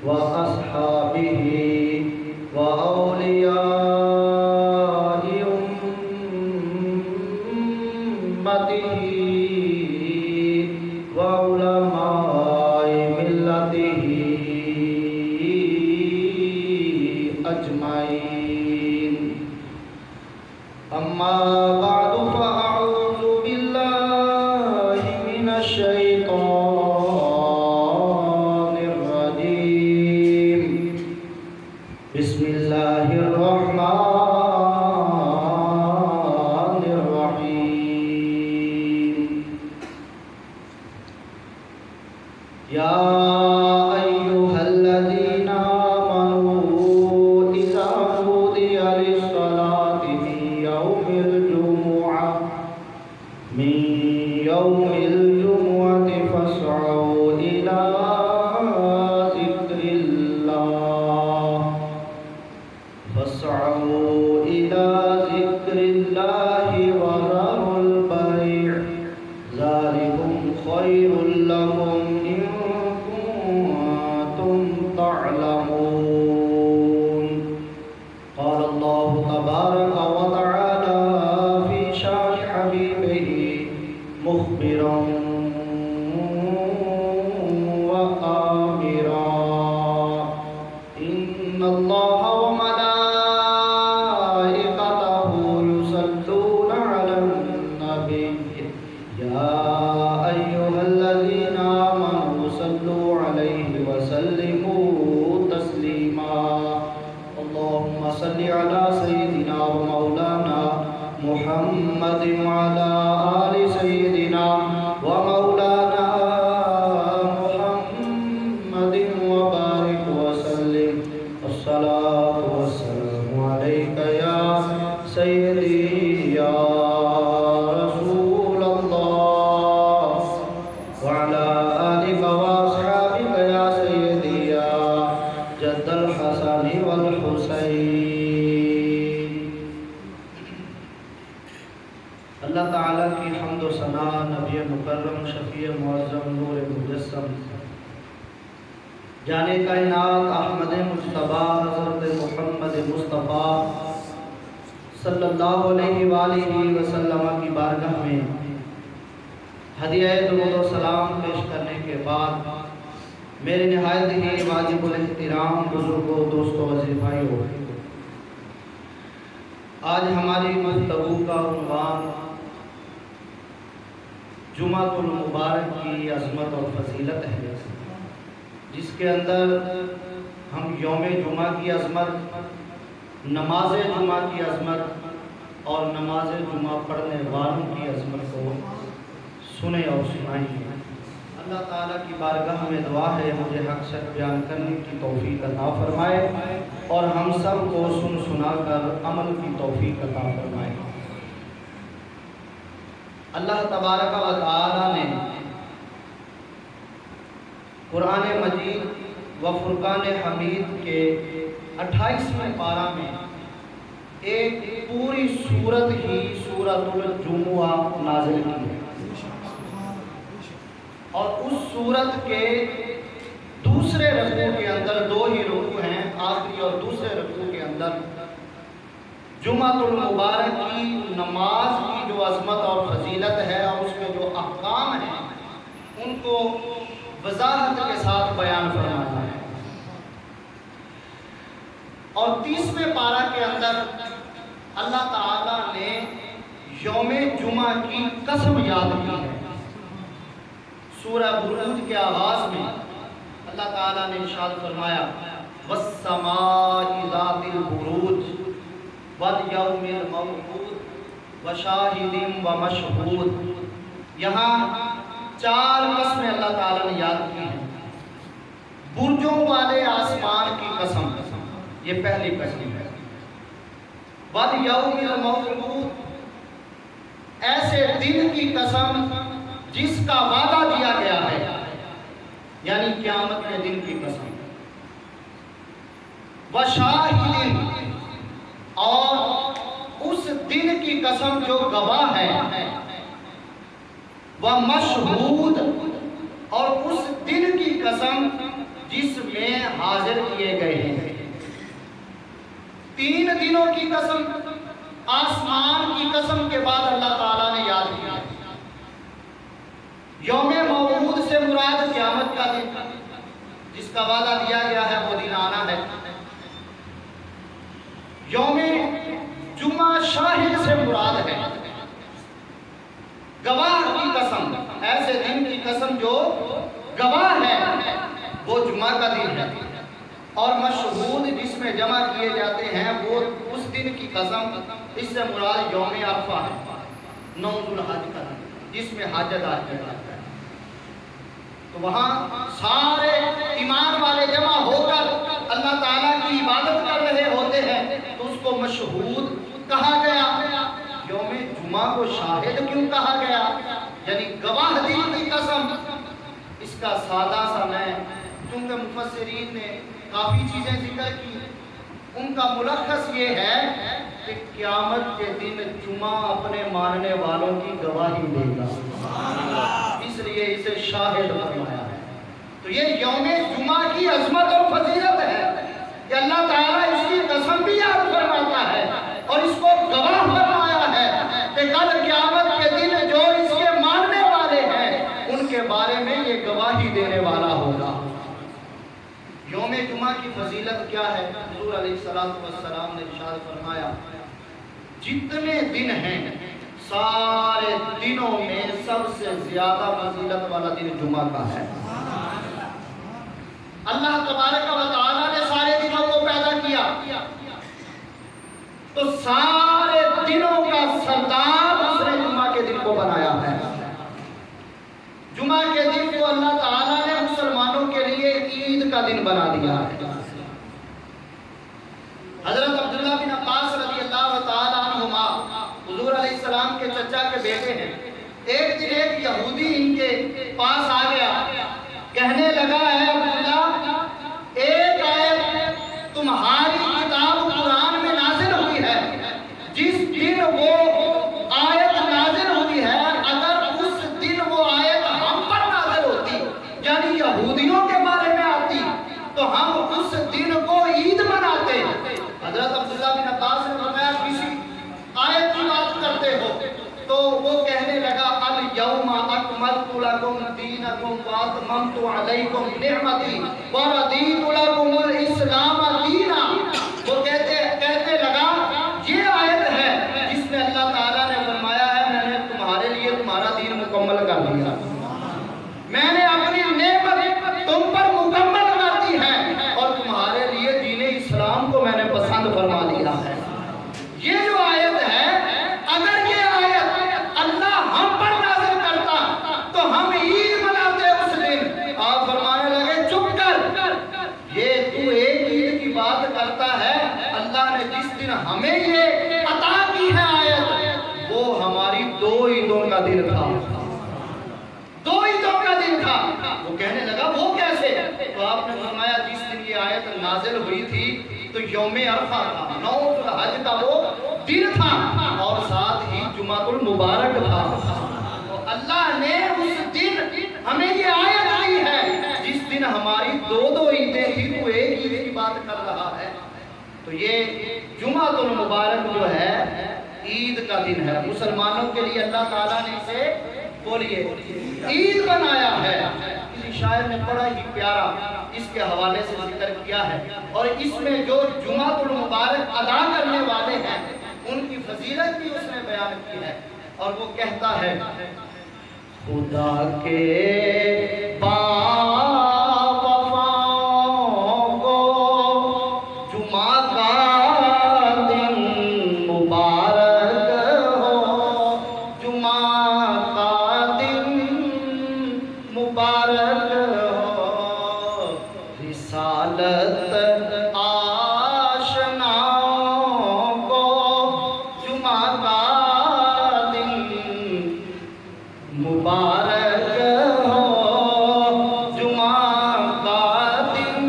وأصحابه وأولياء أمته وعلماء ملته أجمعين. أما بعد فأعوذ بالله من الشيطان الرجيم. بسم الله الرحمن الرحيم. يا أيها الذين آمنوا إذا نودي للصلاة من يوم الجمعة فاسعوا إلى ذكر الله وذروا البيع ذلكم خير لكم إن كنتم تعلمون. قال الله تبارك وتعالى في شأن حبيبه مخبرا وآمرا: إن الله وملائكته يصلون على النبي يا أيها الذين آمنوا صلوا عليه وسلموا تسليما. اللهم صل على سيدنا ومولانا محمد وعلى آل سيدنا ومولانا محمد وبارك وسلم. الصلاة والسلام عليك يا سيدي يا رسول الله وعلى آلك وأصحابك يا سيدي يا جد الحسن والحسين. اللہ تعالیٰ کی حمد و ثنا نبی مکرم شفیع معظم نور مجسم جانے کائنات احمد مجتبیٰ حضرت محمد مصطفیٰ صلی اللہ علیہ وآلہ وسلم کی بارگاہ میں ہدیہ درود و سلام پیش کرنے کے بعد میرے نہایت ہی واجب الاحترام بزرگوں، دوستوں، عزیز بھائیوں، آج ہماری گفتگو کا عنوان جمعۃ المبارک کی عظمت اور فضیلت ہے، جس کے اندر ہم یوم جمعہ کی عظمت، نماز جمعہ کی عظمت اور نماز جمعہ پڑھنے والوں کی عظمت کو سنیں اور سنائیں گے۔ اللہ تعالیٰ کی بارگاہ میں دعا ہے مجھے حق سچ بیان کرنے کی توفیق عطا فرمائے اور ہم سب کو سن سنا کر عمل کی توفیق عطا فرمائے۔ اللہ تبارک و تعالیٰ نے قرآن مجید و فرقان حمید کے 28ویں پارہ میں ایک پوری سورت ہی سورۃ الجمعہ نازل کی ہے، اور اس سورت کے دوسرے رکوع کے اندر، دو ہی رکوع ہیں، آخری اور دوسرے رکوع کے اندر جمعۃ المبارک کی نماز کی جو عظمت اور فضیلت ہے اور اس میں جو احکام ہیں ان کو وضاحت کے ساتھ بیان فرمایا ہے۔ اور 30ویں پارہ کے اندر اللہ تعالیٰ نے یوم جمعہ کی قسم یاد کی ہے۔ سورہ بروج کے آغاز میں اللہ تعالیٰ نے ارشاد فرمایا: وَالسَّمَاءِ ذَاتِ الْبُرُوجِ وَالْيَوْمِ الْمَوْعُودِ وَشَاهِدٍ وَمَشْهُودٍ۔ یہاں 4 قسمیں اللہ تعالیٰ نے یاد کی ہیں۔ برجوں والے آسمان کی قسم، یہ پہلی قسم ہے۔ وَالْيَوْمِ الْمَوْعُودِ، ایسے دن کی قسم جس کا وعدہ دیا گیا ہے، یعنی قیامت کے دن کی قسم۔ وَشَاهِدٍ، اور اس دن کی قسم جو گواہ ہے۔ وَمَشْهُودٍ، اور اس دن کی قسم جس میں حاضر کیے گئے ہیں۔ 3 دنوں کی قسم، آسمان کی قسم کے بعد اللہ تعالیٰ نے یاد کیا۔ یوم موعود سے مراد قیامت کا دن، جس کا وعدہ دیا گیا ہے وہ دن آنا ہے۔ یوم جمعہ شاہد سے مراد ہے گواہ کی قسم، ایسے دن کی قسم جو گواہ ہے، وہ جمعہ کا دن ہے۔ اور مشہود جس میں جمع کیے جاتے ہیں وہ اس دن کی قسم، اس سے مراد یوم عرفہ ہے، 9 ذوالحج کا دن، جس میں حج ادا کیا جاتا ہے۔ تو وہاں سارے ایمان والے جمع ہو کر اللہ تعالیٰ کی عبادت کر رہے ہوتے ہیں، تو اس کو مشہود کہا گیا۔ یوم جمعہ کو شاہد کیوں کہا گیا؟ یعنی گواہ دن کی قسم۔ اس کا سادہ سا میں، چونکہ مفسرین نے کافی چیزیں ذکر کی، ان کا ملخص یہ ہے کہ قیامت کے دن جمعہ اپنے ماننے والوں کی گواہی دے گا، اس لیے اسے شاہد فرمایا ہے۔ تو یہ یوم جمعہ کی عظمت اور فضیلت ہے کہ اللہ تعالیٰ اس کی قسم بھی یاد فرماتا ہے اور اس کو گواہ فرمایا ہے کہ کل قیامت کے دن جو اس کے ماننے والے ہیں ان کے بارے میں یہ گواہی دینے والا ہوگا۔ یوم جمعہ کی فضیلت کیا ہے؟ حضور علیہ السلام نے ارشاد فرمایا، جتنے دن ہیں سارے دنوں میں سب سے زیادہ فضیلت والا دن جمعہ کا ہے۔ اللہ تبارک و تعالیٰ نے سارے دنوں کو پیدا کیا، تو سارے دنوں کا سردار اس نے جمعہ کے دن کو بنایا ہے۔ جمعہ کے دن کو اللہ تعالیٰ نے مسلمانوں کے لیے عید کا دن بنا دیا ہے۔ حضرت عبداللہ بن عباس رضی اللہ تعالیٰ عنہما حضور علیہ السلام کے چچا کے بیٹے ہیں۔ ایک دن ایک یہودی ان کے پاس آ گیا، کہنے لگا، اے عبداللہ، ایک آیت تمہاری کتاب قرآن میں نازل ہوئی ہے، جس دن وہ آیت نازل ہوئی ہے، اگر اس دن وہ آیت ہم پر نازل ہوتی، یعنی یہودیوں کے بارے میں آتی، تو ہم اس دن کو عید مناتے۔ حضرت عبداللہ بن عباس نے فرمایا، کسی آیت کی بات کرتے ہو؟ تو وہ کہنے لگا، الیوم اکملت لکم دینکم واتممت علیکم نعمتی ورضیت لکم الاسلام دینا۔ وہ کہتے لگا، یہ آیت ہے جس میں اللہ تعالیٰ نے فرمایا ہے، میں نے تمہارے لیے تمہارا دین مکمل کر دیا، میں نے اپنی نعمت تم پر مکمل کر دی ہے اور تمہارے لیے دین اسلام کو میں نے پسند فرما دیا ہے۔ یہ جو آیت ہے، اگر یہ آیت اللہ ہم پر نازل کرتا تو ہم عید مناتے اس دن۔ آپ فرمانے لگے، چپ کر، یہ تو ایک عید کی بات کرتا ہے، اللہ نے جس دن ہمیں یہ عطا کی ہے آیت، وہ ہماری 2 عیدوں کا دن تھا، 2 عیدوں کا دن تھا۔ وہ کہنے لگا، وہ کیسے؟ تو آپ نے فرمایا، جس دن یہ آیت نازل ہوئی تھی تو یوم عرفہ تھا، 9 ذوالحج کا وہ دن تھا، اور ساتھ ہی جمعہ المبارک تھا۔ تو اللہ نے اس دن ہمیں یہ آیت دی ہے، جس دن ہماری 2 عیدیں تھی، تو ایک عید کی بات کر رہا ہے۔ تو یہ جمعہ المبارک جو ہے عید کا دن ہے، مسلمانوں کے لیے اللہ تعالیٰ نے اسے بولیے عید بنایا ہے۔ کسی شاعر نے بڑا ہی پیارا اس کے حوالے سے ذکر کیا ہے، اور اس میں جو جمعہ المبارک ادا کرنے والے ہیں ان کی فضیلت بھی اس نے بیان کی ہے، اور وہ کہتا ہے، خدا کے باوفاؤں کو جمعہ کا دن مبارک ہو، جمعہ کا دن مبارک ہو، رسالت مبارک ہو، جمعہ کا دن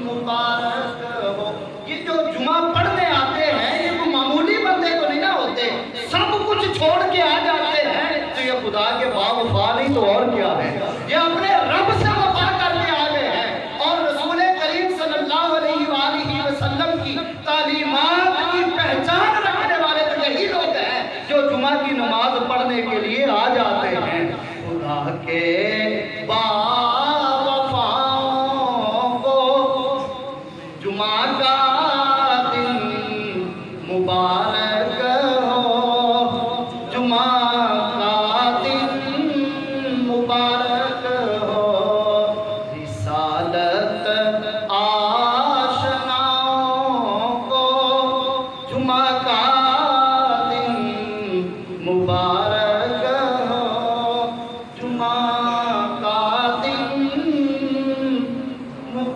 مبارک ہو۔ یہ جو جمعہ پڑھنے آتے ہیں، یہ کوئی معمولی بندے کو نہیں نہ ہوتے، سب کچھ چھوڑ کے آ جاتے ہیں، تو یہ خدا کے باوفا نہیں تو اور کیا ہے، یہ اپنے رب سے وفا کر کے آ گئے ہیں، اور رسول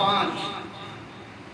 5।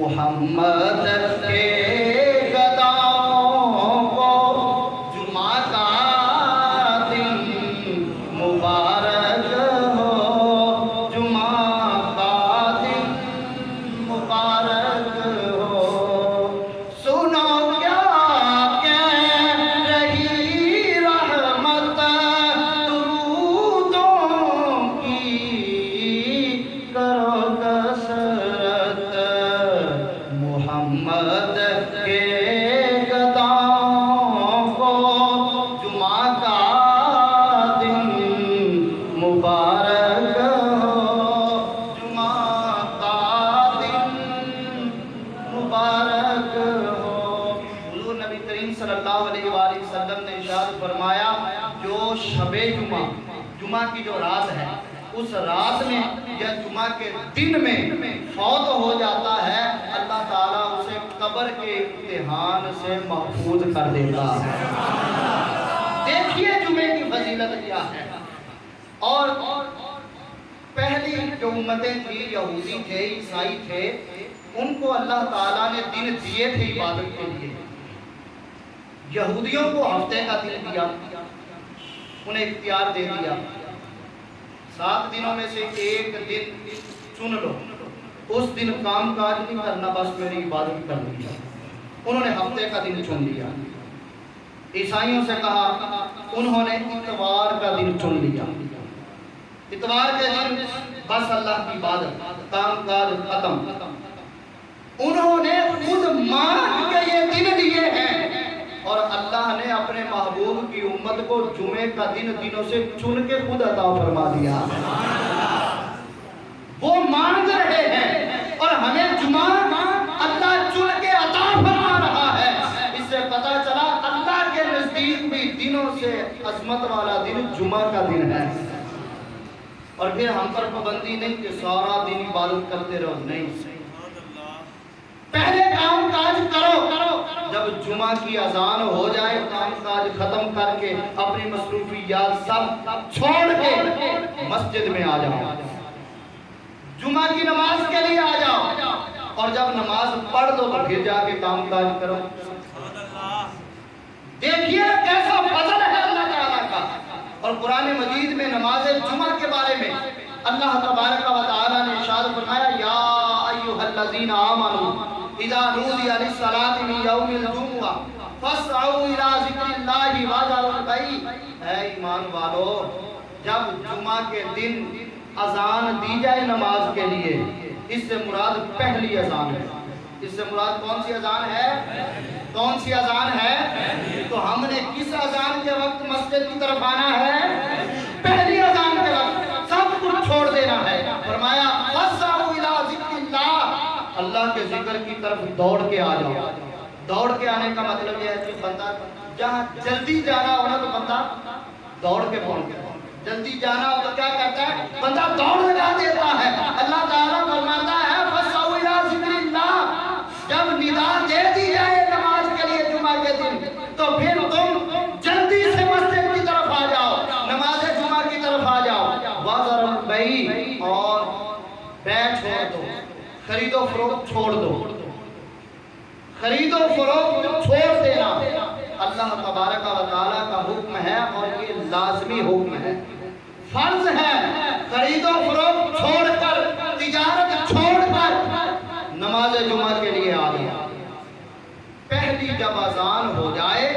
محمد کے گداؤں کو جمعہ کا دن مبارک ہو، جمعہ کا دن مبارک ہو۔ سنو کیا کہہ رہی رحمت درودوں کی، کرو کثرت محمد کے گداؤں کو جمعہ کا دن مبارک ہو، جمعہ کا دن مبارک ہو۔ حضور نبی کریم صلی اللہ علیہ وآلہ وسلم نے ارشاد فرمایا، جو شب جمعہ، جمعہ کی جو رات ہے، اس رات میں یا جمعہ کے دن میں فوت ہو جاتا ہے، اللہ تعالیٰ اسے قبر کے امتحان سے محفوظ کر دیتا ہے۔ دیکھیے جمعے کی فضیلت کیا ہے۔ اور پہلی جو امتیں تھی، یہودی تھے، عیسائی تھے، ان کو اللہ تعالیٰ نے دن دیے تھے عبادت کے لیے۔ یہودیوں کو ہفتے کا دن دیا، انہیں اختیار دے دیا، 7 دنوں میں سے ایک دن چن لو، اس دن کام کاج نہیں کرنا، بس میری عبادت کرنی ہے۔ انہوں نے ہفتے کا دن چن لیا۔ عیسائیوں سے کہا، انہوں نے اتوار کا دن چن لیا۔ اتوار کے دن بس اللہ کی عبادت، کام کاج ختم۔ انہوں نے خود مانگ کے یہ دن دیے ہیں، اور اللہ نے اپنے محبوب کی امت کو جمعے کا دن دنوں سے چن کے خود عطا فرما دیا۔ وہ مانگ رہے ہیں اور ہمیں جمعہ اللہ چن کے عطا فرما رہا ہے۔ اس سے پتہ چلا اللہ کے نزدیک بھی دنوں سے عظمت والا دن جمعہ کا دن ہے۔ اور پھر ہم پر پابندی نہیں کہ سارا دن عبادت کرتے رہو، نہیں، پہلے کام کاج کرو، جب جمعہ کی اذان ہو جائے کام کاج ختم کر کے اپنی مصروفیات سب چھوڑ کے مسجد میں آ جاؤ، جمعہ کی نماز کے لیے آ جاؤ، اور جب نماز پڑھ دو تو پھر جا کے کام کاج کرو۔ دیکھیے کیسا فضل ہے اللہ تعالیٰ کا۔ اور قرآن مجید میں نماز جمعہ کے بارے میں اللہ تبارک و تعالیٰ نے ارشاد فرمایا، یا ایھا الذین آمنوا اذا نودی للصلاۃ من یوم الجمعہ فاسعوا الی ذکر اللہ وذروا البیع۔ اے ایمان والو، جب جمعہ کے دن اذان دی جائے نماز کے لیے، اس سے مراد پہلی اذان ہے۔ اس سے مراد کون سی اذان ہے؟ کون سی اذان ہے؟ تو ہم نے کس اذان کے وقت مسجد کی طرف آنا ہے؟ پہلی اذان کے وقت سب کچھ چھوڑ دینا ہے۔ فرمایا فاسعوا الی ذکر اللہ، اللہ کے ذکر کی طرف دوڑ کے آ جاؤ۔ دوڑ کے آنے کا مطلب یہ ہے کہ بندہ جہاں جلدی جانا ہونا تو بندہ دوڑ کے پہنچ جائے، جلدی جانا ہو تو کیا کرتا ہے؟ بندہ دوڑ لگا دیتا ہے۔ اللہ تعالیٰ فرماتا ہے فاسعوا الی ذکر اللہ، جب ندا دے دی جائے نماز کے لیے جمعہ کے دن، تو پھر تم جلدی سے مسجد کی طرف آ جاؤ، نماز جمعہ کی طرف آ جاؤ۔ وذروا البیع، اور بیع چھوڑ دو، خرید و فروخت چھوڑ دو، خرید و فروخت چھوڑ دینا اللہ تبارک و تعالیٰ کا حکم ہے، اور یہ لازمی حکم ہے، فرض ہے۔ خرید و فروخت چھوڑ کر، تجارت چھوڑ کر نماز جمعہ کے لیے آ جاؤ۔ پہلی جب اذان ہو جائے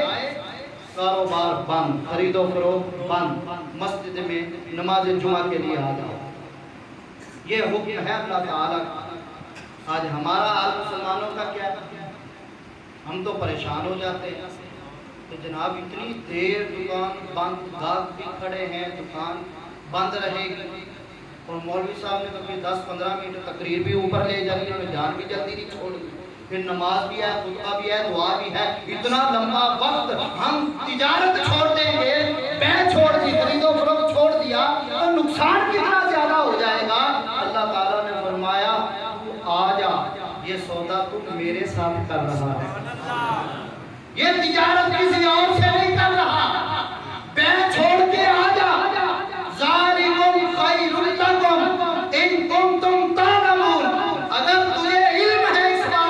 کاروبار بند، خرید و فروخت بند، مسجد میں نماز جمعہ کے لیے آ جاؤ۔ یہ حکم ہے اللہ تعالیٰ کا۔ آج ہمارا حال مسلمانوں کا کیا ہے؟ ہم تو پریشان ہو جاتے ہیں کہ جناب اتنی دیر دکان بند، گاہک بھی کھڑے ہیں، دکان بند رہے گی، اور مولوی صاحب نے تو پھر 10-15 منٹ تقریر بھی اوپر لے جانی ہے، جان بھی جلدی نہیں چھوڑی، پھر نماز بھی ہے، خطبہ بھی ہے، دعا بھی ہے، اتنا لمبا وقت ہم تجارت چھوڑ دیں گے، بیع چھوڑ دی، خرید و فروخت چھوڑ دیا تو نقصان کتنا زیادہ ہو جائے گا۔ اللہ تعالیٰ نے فرمایا آ جا، یہ سودا تو میرے ساتھ کر رہا ہے، یہ تجارت کسی اور سے نہیں کر رہا، بیع چھوڑ کے آ جا۔ ذالکم خیر لکم ان کنتم تعلمون، اگر تجھے علم ہے اس بات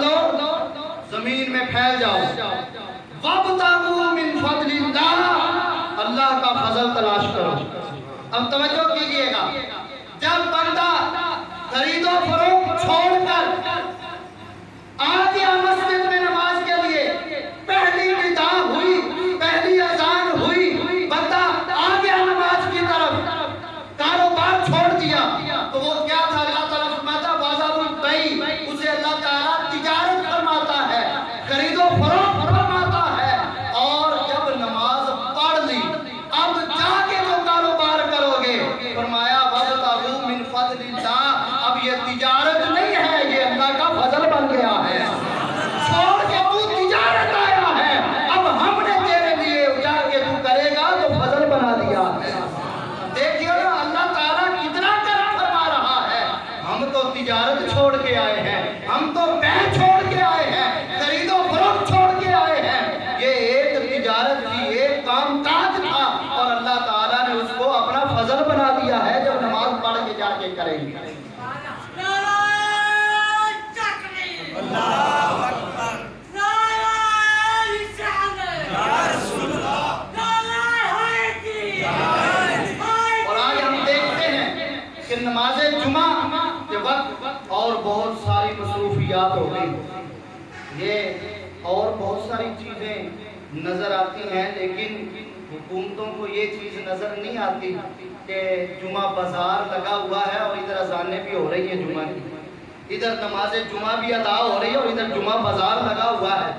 لو، زمین میں پھیل جاؤ، وَابْتَغُوا مِنْ فَضْلِ اللَّهِ، اللہ کا فضل تلاش کرو۔ اب توجہ کیجئے گا، جب بندہ خرید و فروخت چھوڑ کر آ گیا مسجد میں نماز کے لیے، پہلی ندا ہوئی، پہلی اذان ہوئی، بندہ آ گیا نماز کی طرف، کاروبار چھوڑ دیا، تو وہ کیا تھا؟ اللہ تعالیٰ فرماتا بازار البیع، اسے اللہ تعالیٰ تجارت فرماتا ہے، خرید و فروخت فرماتا ہے۔ اور جب نماز پڑھ لی، اب جا کے جو کاروبار کرو گے، فرمایا وَابْتَغُوا مِنْ فَضْلِ اللَّهِ، اب یہ تجارت نہیں ہے، یہ اللہ کا فضل بن گیا ہے۔ چھوڑ کے تو تجارت آیا ہے، اب ہم نے تیرے لیے جا کے تو کرے گا تو فضل بنا دیا ہے۔ دیکھیے نا اللہ تعالیٰ کتنا کرم فرما رہا ہے۔ ہم تو تجارت چھوڑ کے آئے ہیں، ہم تو بیع چھوڑ کے آئے ہیں، خرید و فروخت چھوڑ کے آئے ہیں۔ یہ ایک تجارت تھی، ایک کام کاج تھا، اور اللہ تعالیٰ نے اس کو اپنا فضل بنا دیا ہے جب نماز پڑھ کے جا کے کریں گے۔ اور آج ہم دیکھتے ہیں کہ نماز جمعہ کے وقت اور بہت ساری مصروفیات ہو گئی، یہ اور بہت ساری چیزیں نظر آتی ہیں، لیکن حکومتوں کو یہ چیز نظر نہیں آتی کہ جمعہ بازار لگا ہوا ہے اور ادھر اذانیں بھی ہو رہی ہیں جمعہ کی، ادھر نماز جمعہ بھی ادا ہو رہی ہے اور ادھر جمعہ بازار لگا ہوا ہے۔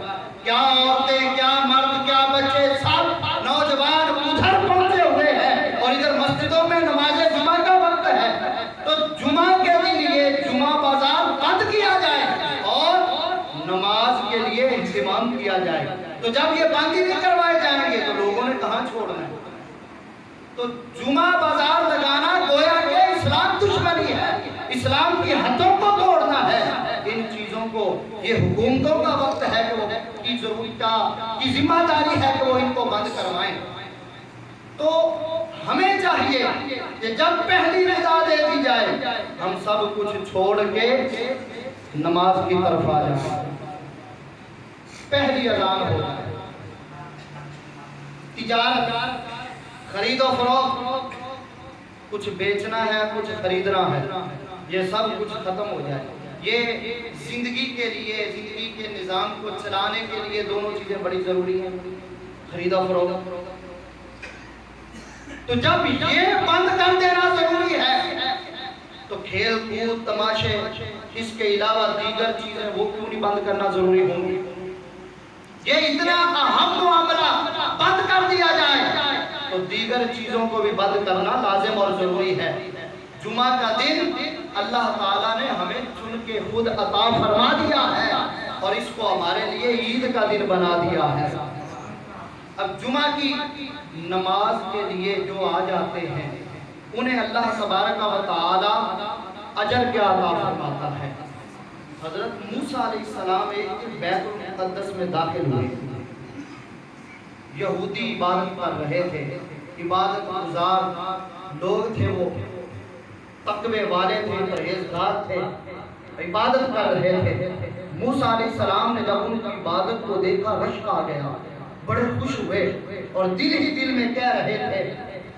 کیا عورتیں، کیا مرد، کیا بچے، سب نوجوان ادھر پہنچے ہوئے ہیں اور ادھر مسجدوں میں نماز جمعہ کا وقت ہے، تو جمعہ کے دن یہ جمعہ بازار بند کیا جائے اور نماز کے لیے اہتمام کیا جائے۔ تو جب یہ بند ہی نہیں کروائے جائیں گے تو لوگوں نے کہاں چھوڑنا ہے؟ تو جمعہ بازار لگانا گویا کہ اسلام دشمنی ہے، اسلام کی حدوں کو توڑنا ہے۔ ان چیزوں کو یہ حکومتوں کا وقت ہے کہ وہ کی ضرورت کی ذمہ داری ہے کہ وہ ان کو بند کروائیں۔ تو ہمیں چاہیے کہ جب پہلی ندا دے دی جائے ہم سب کچھ چھوڑ کے نماز کی طرف آ جائیں، پہلی اذان ہو جائے، تجارت، خرید و فروخت، کچھ بیچنا ہے، کچھ خریدنا ہے، یہ سب کچھ ختم ہو جائے۔ یہ زندگی کے لیے، زندگی کے نظام کو چلانے کے لیے دونوں چیزیں بڑی ضروری ہیں، خرید و فروخت۔ تو جب یہ بند کر دینا ضروری ہے تو کھیل کود، تماشے، اس کے علاوہ دیگر چیزیں وہ کیوں نہیں بند کرنا ضروری ہوں گی؟ یہ اتنا اہم معاملہ بند کر دیا جائے تو دیگر چیزوں کو بھی بند کرنا لازم اور ضروری ہے۔ جمعہ کا دن اللہ تعالیٰ نے ہمیں چن کے خود عطا فرما دیا ہے اور اس کو ہمارے لیے عید کا دن بنا دیا ہے۔ اب جمعہ کی نماز کے لیے جو آ جاتے ہیں انہیں اللہ تبارک و تعالی اجر کیا عطا فرماتا ہے۔ حضرت موسیٰ علیہ السلام ایک بیت المقدس میں داخل ہوئے، یہودی عبادت کر رہے تھے، عبادت گزار لوگ تھے، وہ تقوی والے تھے، پرہیزگار تھے، عبادت کر رہے تھے۔ موسیٰ علیہ السلام نے جب ان کی عبادت کو دیکھا رشک آ گیا، بڑے خوش ہوئے اور دل ہی دل میں کہہ رہے تھے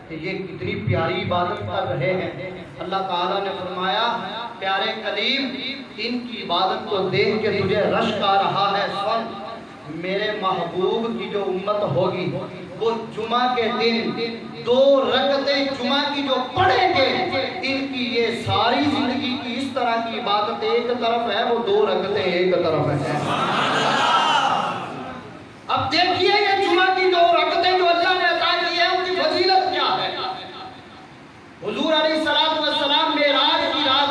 کہ یہ کتنی پیاری عبادت کر رہے ہیں۔ اللہ تعالیٰ نے فرمایا پیارے کلیم ان کی عبادت کو دیکھ کے تجھے رشک آ رہا ہے، سن میرے محبوب کی جو امت ہوگی وہ جمعہ کے دن 2 رکعتیں جمعہ کی جو پڑھیں گے، ان کی یہ ساری زندگی کی اس طرح کی عبادت ایک طرف ہے، وہ 2 رکعتیں ایک طرف ہے۔ اب دیکھیے یہ جمعہ کی 2 رکعتیں جو اللہ نے عطا کی ہے ان کی فضیلت کیا ہے۔ حضور علیہ السلام معراج کی رات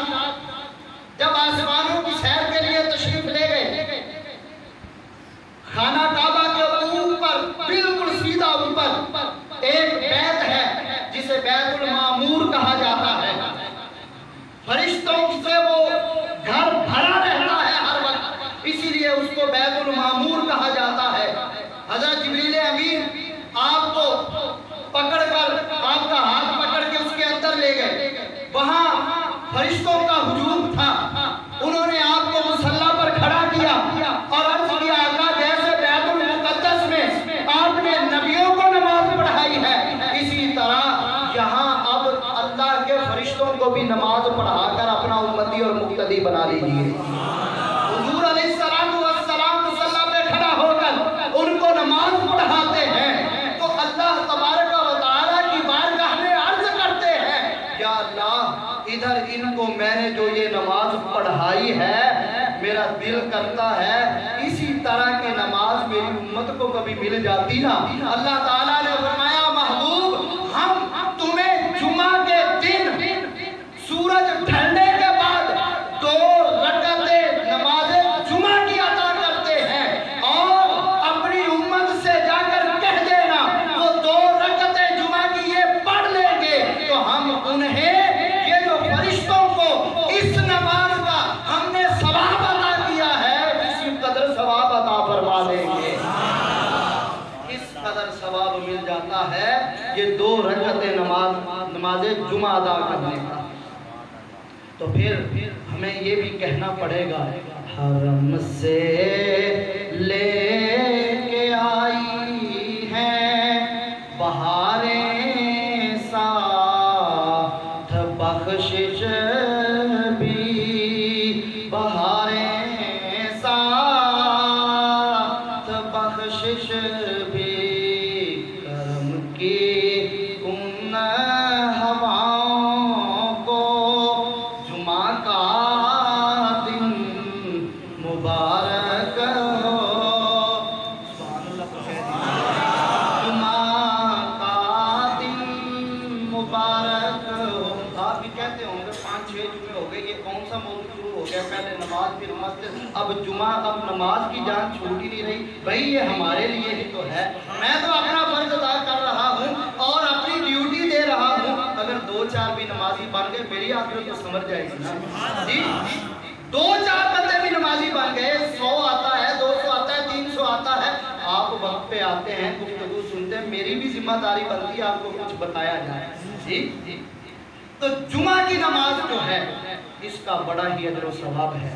جب آسمانوں کی سیر کے لیے تشریف لے گئے، خانہ کعبہ کے اوپر بالکل سیدھا اوپر ایک بیت ہے جسے بیت المعمور کہا جاتا ہے، فرشتوں سے وہ گھر بھرا رہتا ہے ہر وقت، اسی لیے اس کو بیت المعمور کہا جاتا ہے۔ حضرت جبریل امین آپ کو پکڑ کر، آپ کا ہاتھ پکڑ کے اس کے اندر لے گئے، وہاں فرشتوں کا ہجوم تھا، انہوں نے آپ کو مصلی پر کھڑا کیا فرمائی ہے میرا دل کرتا ہے اسی طرح کی نماز میری امت کو کبھی مل جاتی نا۔ اللہ تعالیٰ نے فرمایا محبوب ہم تمہیں جمعہ کے دن سورج ڈھلنے کے بعد 2 رکعتیں نماز جمعہ کی عطا کرتے ہیں، اور اپنی امت سے جا کر کہہ دینا وہ 2 رکعتیں جمعہ کی یہ پڑھ لیں گے تو ہم انہیں یہ جو فرشتوں کو اس نماز کا ہم نے ثواب عطا کیا ہے اسی قدر ثواب عطا فرما دیں گے۔ اس قدر ثواب مل جاتا ہے یہ 2 رکعتیں نماز جمعہ ادا کرنے کا۔ تو پھر ہمیں یہ بھی کہنا پڑے گا حرم سے لے کے آئی ہیں بہاریں ساتھ بخشش بھی، بہاریں ساتھ بخشش بھی، کرم کی ان ہواؤں کو جمعہ کا دن مبارک ہو۔ سبحان اللہ کو کہہ دیجیے جمعہ کا دن مبارک ہو۔ آپ بھی کہتے ہوں گے 5-6 جمعے ہو گئے، یہ کون سا موضوع شروع ہو گیا؟ پہلے نماز پھر مسجد، اب جمعہ، اب نماز کی جان چھوٹ ہی نہیں رہی۔ بھائی یہ ہمارے لیے ہی تو ہے، میں تو اپنا فرض ادا کر رہا ہوں اور اپنی ڈیوٹی دے رہا ہوں۔ اگر 2-4 بھی نمازی بن گئے میری آخرت تو سمجھ جائے گی نا جی۔ 2-4 بندے بھی نمازی بن گئے، 100 آتا ہے، 200 آتا ہے، 300 آتا ہے، آپ وقت پہ آتے ہیں، گفتگو سنتے ہیں، میری بھی ذمہ داری بنتی ہے آپ کو کچھ بتایا جائے جی۔ تو جمعہ کی نماز جو ہے اس کا بڑا ہی اجر و ثواب ہے۔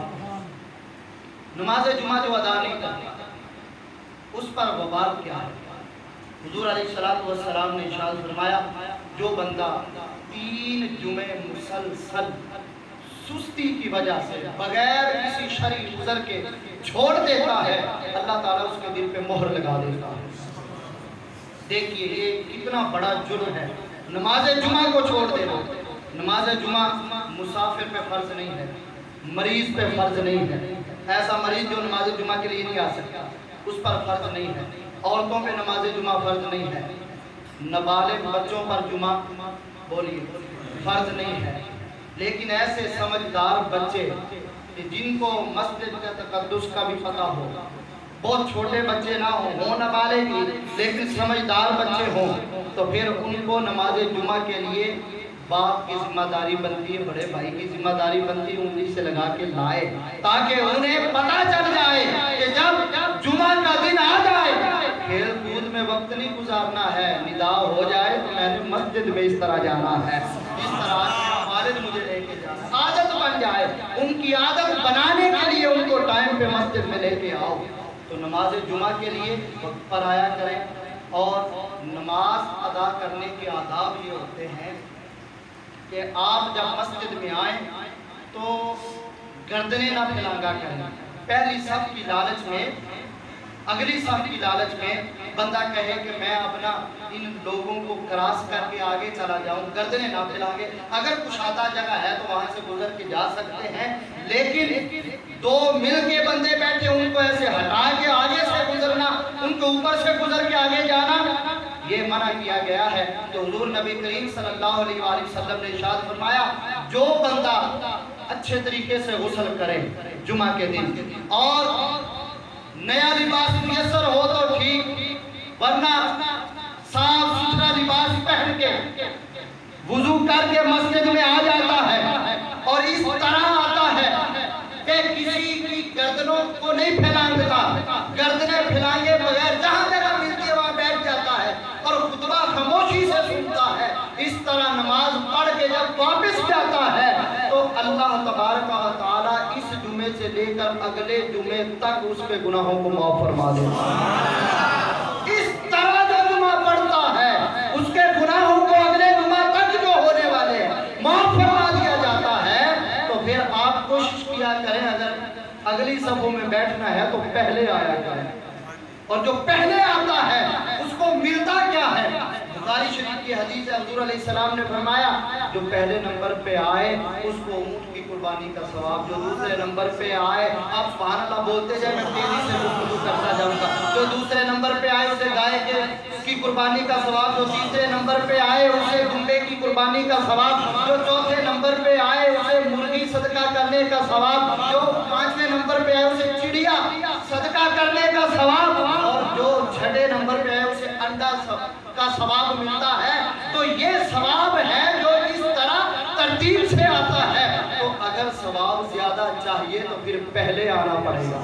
نماز جمعہ جو ادا نہیں کرتا اس پر وبال کیا ہے؟ حضور علیہ السلام نے ارشاد فرمایا جو بندہ 3 جمعے مسلسل سستی کی وجہ سے بغیر کسی شرعی عذر کے چھوڑ دیتا ہے اللہ تعالیٰ اس کے دل پہ مہر لگا دیتا ہے۔ دیکھیے یہ کتنا بڑا جرم ہے نماز جمعہ کو چھوڑ دینا۔ نماز جمعہ مسافر پہ فرض نہیں ہے، مریض پہ فرض نہیں ہے۔ ایسا مریض جو نماز جمعہ کے لیے نہیں آ سکتا اس پر فرض نہیں ہے۔ عورتوں پہ نماز جمعہ فرض نہیں ہے، نابالغ بچوں پر جمعہ بولیے فرض نہیں ہے۔ لیکن ایسے سمجھدار بچے جن کو مسجد کا تقدس کا بھی پتہ ہو، بہت چھوٹے بچے نہ ہوں نابالغ ہی لیکن سمجھدار بچے ہوں، تو پھر ان کو نماز جمعہ کے لیے باپ کی ذمہ داری بنتی ہے، بڑے بھائی کی ذمہ داری بنتی ہے، انگلی سے لگا کے لائے تاکہ انہیں پتہ چل جائے کہ جب جمعہ کا دن آ جائے کھیل کود میں وقت نہیں گزارنا ہے، ندا ہو جائے تو میں نے مسجد میں اس طرح جانا ہے، اس طرح والد مجھے لے کے جانا ہے، عادت بن جائے۔ ان کی عادت بنانے کے لیے ان کو ٹائم پہ مسجد میں لے کے آؤ۔ تو نماز جمعہ کے لیے وقت پر آیا کریں، اور نماز ادا کرنے کے آداب یہ ہوتے ہیں کہ آپ جب مسجد میں آئیں تو گردنیں نہ پھیلانگا کریں۔ پہلی صف کی لالچ میں، اگلی صف کی لالچ میں بندہ کہے کہ میں اپنا ان لوگوں کو کراس کر کے آگے چلا جاؤں، گردنیں نہ پھیلانگے۔ اگر کشادہ جگہ ہے تو وہاں سے گزر کے جا سکتے ہیں، لیکن 2 مل کے بندے بیٹھے ان کو ایسے ہٹا کے آگے سے گزرنا، ان کو اوپر سے گزر کے آگے جانا یہ منع کیا گیا ہے۔ تو حضور نبی کریم صلی اللہ علیہ وآلہ وسلم نے ارشاد فرمایا جو بندہ اچھے طریقے سے غسل کرے جمعہ کے دن اور نیا لباس میسر ہو تو ٹھیک، ورنہ صاف ستھرا لباس پہن کے وضو کر کے مسجد میں آ جاتا ہے اور اس طرح آتا ہے کہ کسی کی گردنوں کو نہیں پھیلانگتا، گردنیں پھیلانگے بغیر جہاں جگہ ملتی ہے وہاں بیٹھ جاتا ہے اور خطبہ خاموشی سے سنتا ہے، اس طرح نماز پڑھ کے جب واپس جاتا ہے تو اللہ تبارک و تعالیٰ اس جمعے سے لے کر اگلے جمعے تک اس کے گناہوں کو معاف فرما دیتا ہے۔ اس طرح جو جمعہ پڑھتا ہے اس کے گناہوں کو اگلے جمعہ تک جو ہونے والے معاف فرما دیا جاتا ہے۔ تو پھر آپ کوشش کیا کریں اگر اگلی صفوں میں بیٹھنا ہے تو پہلے آیا کریں، اور جو پہلے آتا ہے اس کو ملتا کیا ہے؟ بخاری شریف کی حدیث ہے، حضور علیہ السلام نے فرمایا جو پہلے نمبر پہ آئے اس کو اونٹ کی قربانی کا ثواب، جو دوسرے نمبر پہ آئے، آپ سبحان اللہ بولتے جائے، میں تیزی سے گفتگو کرتا جاؤں گا، جو دوسرے نمبر پہ آئے اسے گائے کی قربانی کا ثواب، جو تیسرے نمبر پہ آئے اسے دمبے کی قربانی کا ثواب، جو چوتھے نمبر پہ آئے اسے مرغی صدقہ کرنے کا ثواب، جو پانچویں نمبر پہ آئے اسے چڑیا صدقہ کرنے کا ثواب، اور جو چھٹے نمبر پہ آئے اسے انڈا کا ثواب ملتا ہے۔ تو یہ ثواب ہے جو اس طرح ترتیب سے آتا ہے۔ تو اگر ثواب زیادہ چاہیے تو پھر پہلے آنا پڑے گا،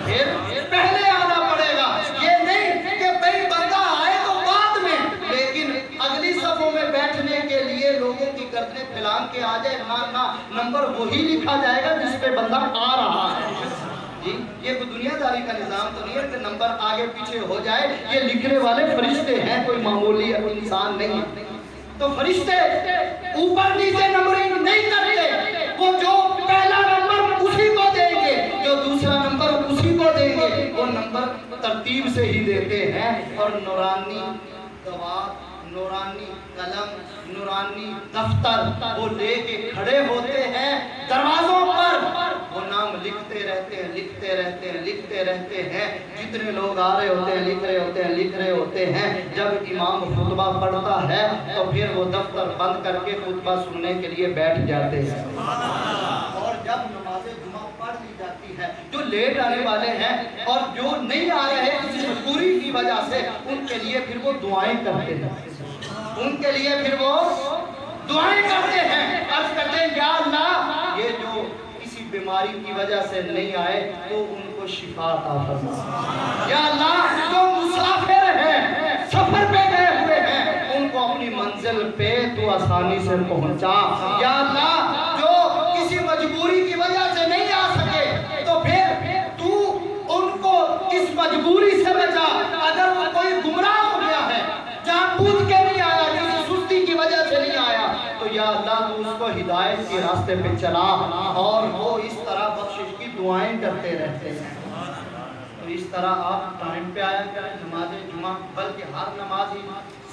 پھر پہلے آنا پڑے گا، یہ نہیں کہ بھئی بندہ آئے تو بعد میں، لیکن اگلی صفوں میں بیٹھنے کے لیے لوگوں کی گردنیں پھیلان کے آ جائے، نہ نمبر وہی لکھا جائے گا جس پہ بندہ آ رہا ہے۔ جی یہ کوئی دنیا داری کا نظام تو نہیں ہے کہ نمبر آگے پیچھے ہو جائے، یہ لکھنے والے فرشتے ہیں، کوئی معمولی انسان نہیں۔ تو فرشتے اوپر نیچے نمبرنگ نہیں کرتے، وہ جو پہلا نمبر اسی کو دیں گے، جو دوسرا نمبر اسی کو دیں گے، وہ نمبر ترتیب سے ہی دیتے ہیں۔ اور نورانی دوات، نورانی قلم، نورانی دفتر وہ لے کے کھڑے ہوتے ہیں دروازوں پر، وہ نام لکھتے رہتے ہیں، لکھتے رہتے ہیں، لکھتے رہتے ہیں، جتنے لوگ آ رہے ہوتے ہیں لکھ رہے ہوتے ہیں، لکھ رہے ہوتے ہیں۔ جب امام خطبہ پڑھتا ہے تو پھر وہ دفتر بند کر کے خطبہ سننے کے لیے بیٹھ جاتے ہیں۔ اور جب نماز جمعہ پڑھ لی جاتی ہے، جو لیٹ آنے والے ہیں اور جو نہیں آ رہے کسی مجبوری کی وجہ سے، ان کے لیے پھر وہ دعائیں کرتے ہیں، ان کے لیے پھر وہ دعائیں کرتے ہیں، عرض کرتے ہیں یا اللہ یہ جو کسی بیماری کی وجہ سے نہیں آئے تو ان کو شفا عطا فرما، یا اللہ جو مسافر ہیں سفر پہ گئے ہوئے ہیں ان کو اپنی منزل پہ تو آسانی سے پہنچا، یا اللہ جو کسی مجبوری کی وجہ سے نہیں آ سکے تو پھر تو ان کو اس مجبوری سے بچا، اگر وہ کوئی گمراہ ہو گیا ہے جان بوجھ کے نہیں آیا، کسی سستی کی وجہ سے نہیں آیا، تو یا اللہ تو اس کو ہدایت کے راستے پہ چلا، اور وہ اس طرح بخشش کی دعائیں کرتے رہتے ہیں۔ تو اس طرح آپ ٹائم پہ آیا کریں نماز جمعہ، بلکہ ہر نماز ہی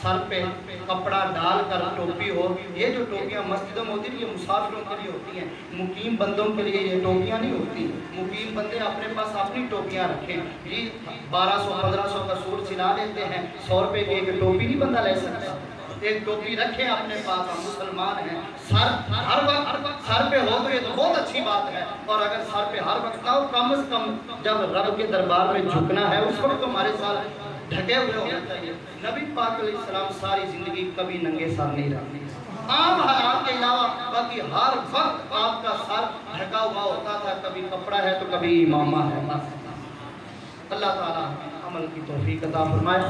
سر پہ کپڑا ڈال کر ٹوپی ہو۔ یہ جو ٹوپیاں مسجدوں میں ہوتی ہیں یہ مسافروں کے لیے ہوتی ہیں، مقیم بندوں کے لیے یہ ٹوپیاں نہیں ہوتی۔ مقیم بندے اپنے پاس اپنی ٹوپیاں رکھیں، جی 1200-1500 کا سوٹ سلا لیتے ہیں، 100 روپے کی ایک ٹوپی نہیں بندہ لے سکتا، ایک ٹوپی رکھیں اپنے پاس، ہم مسلمان ہیں، سر ہر وقت سر پہ ہو تو یہ تو بہت اچھی بات ہے، اور اگر سر پہ ہر وقت نہ ہو کم از کم جب رب کے دربار میں جھکنا ہے اس وقت تو ہمارے ساتھ ڈھکے ہوئے ہونا چاہیے۔ نبی پاک علیہ السلام ساری زندگی کبھی ننگے سر نہیں رہتے، عام حالات کے علاوہ باقی ہر وقت آپ کا سر ڈھکا ہوا ہوتا تھا، کبھی کپڑا ہے تو کبھی امامہ ہے۔ اللہ تعالیٰ عمل کی توفیق عطا فرمائے۔